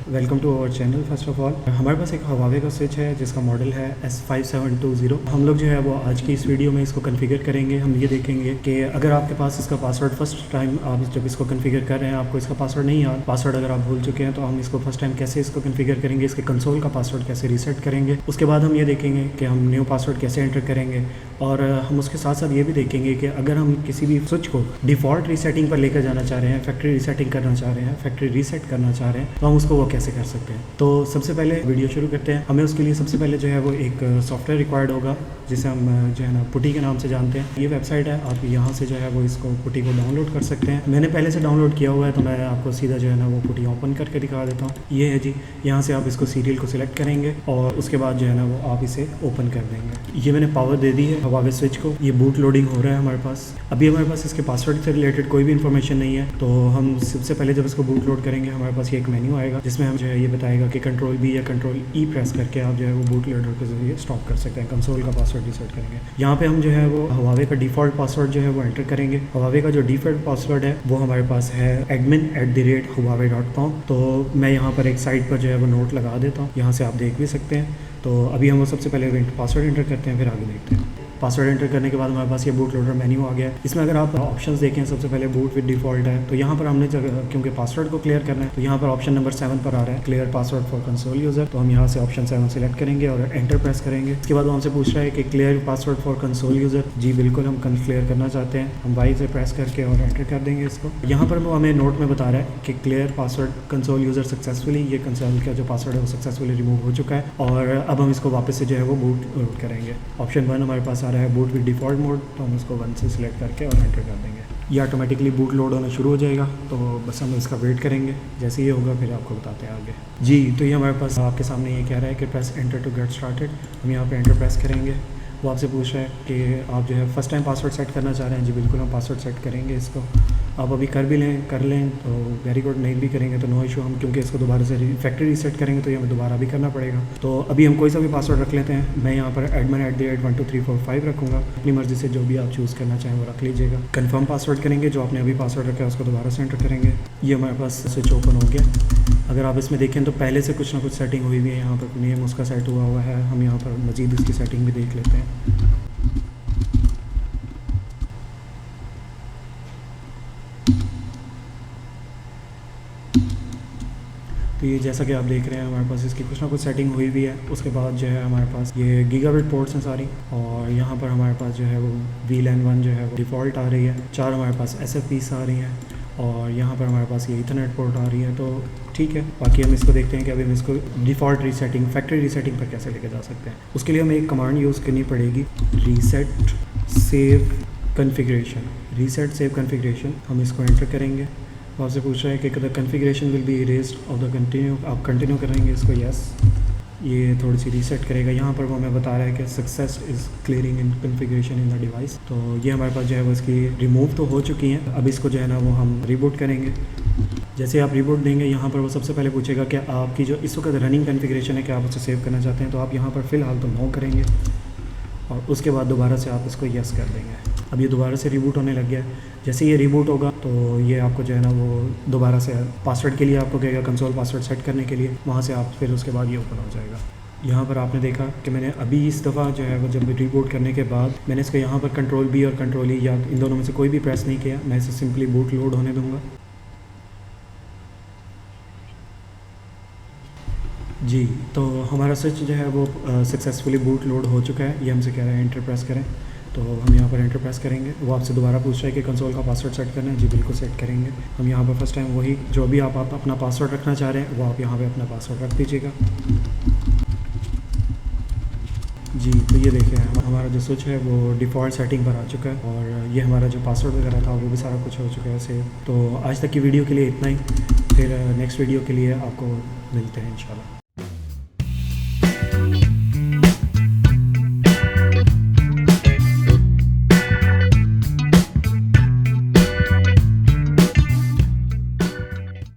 Welcome to our channel. First of all हमारे पास एक हवावे का स्विच है जिसका मॉडल है S5720। हम लोग जो है वो आज की इस वीडियो में इसको कॉन्फ़िगर करेंगे। हम ये देखेंगे कि अगर आपके पास इसका पासवर्ड फर्स्ट टाइम आप जब इसको कॉन्फ़िगर कर रहे हैं आपको इसका पासवर्ड नहीं याद, पासवर्ड अगर आप भूल चुके हैं तो हम इसको फर्स्ट टाइम कैसे इसको कॉन्फ़िगर करेंगे, इसके कंसोल का पासवर्ड कैसे रीसेट करेंगे। उसके बाद हम ये देखेंगे कि हम न्यू पासवर्ड कैसे एंटर करेंगे और हम उसके साथ साथ ये भी देखेंगे कि अगर हम किसी भी स्विच को डिफ़ॉल्ट रीसेटिंग पर लेकर जाना चाह रहे हैं, फैक्ट्री रीसेटिंग करना चाह रहे हैं, फैक्ट्री रीसेट करना चाह रहे हैं, तो हम उसको वो कैसे कर सकते हैं। तो सबसे पहले वीडियो शुरू करते हैं। हमें उसके लिए सबसे पहले जो है वो एक सॉफ्टवेयर रिक्वायर्ड होगा जिसे हम जो है ना पुटी के नाम से जानते हैं। ये वेबसाइट है, आप यहाँ से जो है वो इसको पुटी को डाउनलोड कर सकते हैं। मैंने पहले से डाउनलोड किया हुआ है तो मैं आपको सीधा जो है ना वो पुटी ओपन करके दिखा देता हूँ। ये है जी, यहाँ से आप इसको सीरियल को सिलेक्ट करेंगे और उसके बाद जो है ना वो आप इसे ओपन कर देंगे। ये मैंने पावर दे दी है हवावे स्विच को। ये बूट लोडिंग हो रहा है हमारे पास। अभी हमारे पास इसके पासवर्ड से रिलेटेड कोई भी इन्फॉर्मेशन नहीं है, तो हम सबसे पहले जब इसको बूट लोड करेंगे हमारे पास ये एक मेन्यू आएगा जिसमें हम जो है ये बताएगा कि कंट्रोल बी या कंट्रोल ई प्रेस करके आप जो है वो बूट लोडर के जरिए स्टॉप कर सकते हैं। कंसोल का पासवर्ड रीसेट करेंगे। यहाँ पे हम जो है वो हवावे का डिफ़ॉल्ट पासवर्ड जो है वो एंटर करेंगे। हवावे का जो डिफ़ॉल्ट पासवर्ड है वो हमारे पास है admin@huawei.com। तो मैं यहाँ पर एक साइड पर जो है वो नोट लगा देता हूँ, यहाँ से आप देख भी सकते हैं। तो अभी हम वो सबसे पहले पासवर्ड एंटर करते हैं, फिर आगे देखते हैं। पासवर्ड एंटर करने के बाद हमारे पास ये बूट लोडर मेन्यू आ गया है। इसमें अगर आप ऑप्शंस देखें, सबसे पहले बूट विद डिफ़ॉल्ट है, तो यहाँ पर हमने क्योंकि पासवर्ड को क्लियर करना है तो यहाँ पर ऑप्शन नंबर 7 पर आ रहा है clear password for console user. तो हम यहाँ से ऑप्शन 7 सेलेक्ट करेंगे और एंटर प्रेस करेंगे। इसके बाद वो हमसे पूछ रहा है कि clear password for console user. जी बिल्कुल, हम क्लियर करना चाहते हैं। हम वाई से प्रेस करके और एंटर कर देंगे इसको। यहाँ पर वो हमें नोट में बता रहा है कि clear password console user successfully. ये कंसोल का जो पासवर्ड है वो सक्सेसफुली रिमूव हो चुका है और अब हम इसको वापस से जो है वो बूट करेंगे। ऑप्शन 1 हमारे पास आ रहा है बूट विद डिफ़ॉल्ट मोड, तो हम इसको 1 से सिलेक्ट करके और एंटर कर देंगे। ये ऑटोमेटिकली बूट लोड होना शुरू हो जाएगा, तो बस हम इसका वेट करेंगे। जैसे ये होगा फिर आपको बताते हैं आगे। जी, तो ये हमारे पास आपके सामने ये कह रहा है कि press enter to get started. हम यहाँ पे एंटर प्रेस करेंगे। वो आपसे पूछ रहा है कि आप जो है फर्स्ट टाइम पासवर्ड सेट करना चाह रहे हैं। जी बिल्कुल, हम पासवर्ड सेट करेंगे इसको। आप अभी कर लें तो वेरी गुड, नहीं भी करेंगे तो नो इशू। हम क्योंकि इसको दोबारा से फैक्ट्री रीसेट करेंगे तो ये हमें दोबारा भी करना पड़ेगा। तो अभी हम कोई सा भी पासवर्ड रख लेते हैं। मैं यहाँ पर admin@12345 रखूँगा। अपनी मर्ज़ी से जो भी आप चूज़ करना चाहें वो रख लीजिएगा। कन्फर्म पासवर्ड करेंगे, जो आपने अभी पासवर्ड रखा है उसको दोबारा से एंटर करेंगे। ये हमारे पास स्विच ओपन हो गया। अगर आप इसमें देखें तो पहले से कुछ ना कुछ सेटिंग हुई हुई है। यहाँ पर नेम उसका सेट हुआ है। हम यहाँ पर मज़ीद उसकी सेटिंग भी देख लेते हैं। तो ये जैसा कि आप देख रहे हैं हमारे पास इसकी कुछ ना कुछ सेटिंग हुई भी है। उसके बाद जो है हमारे पास ये गीगाबिट पोर्ट्स हैं सारी, और यहाँ पर हमारे पास जो है वो VLAN 1 जो है वो डिफ़ॉल्ट आ रही है। 4 हमारे पास SFPs आ रही हैं और यहाँ पर हमारे पास ये ईथरनेट पोर्ट आ रही है। तो ठीक है, बाकी हम इसको देखते हैं कि अभी हम इसको डिफ़ॉल्ट रीसेटिंग, फैक्ट्री रीसेटिंग पर कैसे लेके जा सकते हैं। उसके लिए हमें एक कमांड यूज़ करनी पड़ेगी, reset save configuration. Reset save configuration, हम इसको एंटर करेंगे। आपसे पूछ रहा है कि the configuration will be erased of the continue. आप कंटिन्यू करेंगे इसको, यस। ये थोड़ी सी रीसेट करेगा। यहाँ पर वो हमें बता रहा है कि success is clearing in configuration in the device. तो ये हमारे पास जो है वो इसकी रिमूव तो हो चुकी हैं। अब इसको जो है ना वो हम रिबूट करेंगे। जैसे आप रिबूट देंगे यहाँ पर वो सबसे पहले पूछेगा कि आपकी जो इस वक्त रनिंग कन्फिग्रेशन है क्या आप उसे सेव करना चाहते हैं। तो आप यहाँ पर फ़िलहाल तो नो करेंगे और उसके बाद दोबारा से आप इसको यस कर देंगे। अब ये दोबारा से रिबूट होने लग गया है। जैसे ये रिबूट होगा तो ये आपको जो है ना वो दोबारा से पासवर्ड के लिए आपको कहेगा कंसोल पासवर्ड सेट करने के लिए। वहाँ से आप फिर उसके बाद ये ओपन हो जाएगा। यहाँ पर आपने देखा कि मैंने अभी इस दफ़ा जो है वो जब रिबूट करने के बाद मैंने इसको यहाँ पर कंट्रोल बी और कंट्रोल ई या इन दोनों में से कोई भी प्रेस नहीं किया। मैं इसे सिंपली बूट लोड होने दूँगा। जी, तो हमारा स्विच जो है वो सक्सेसफुली बूट लोड हो चुका है। ये हमसे कह रहा है एंटर प्रेस करें, तो हम यहाँ पर एंटर प्रेस करेंगे। वो आपसे दोबारा पूछ रहा है कि कंसोल का पासवर्ड सेट करना है। जी बिल्कुल सेट करेंगे। हम यहाँ पर फर्स्ट टाइम वही जो भी आप अपना पासवर्ड रखना चाह रहे हैं वो आप यहाँ पे अपना पासवर्ड रख दीजिएगा। जी, तो ये देखिए हमारा जो स्विच है वो डिफ़ॉल्ट सेटिंग पर आ चुका है और ये हमारा जो पासवर्ड वगैरह था वो भी सारा कुछ हो चुका है सेव। तो आज तक की वीडियो के लिए इतना ही। फिर नेक्स्ट वीडियो के लिए आपको मिलते हैं इंशाल्लाह।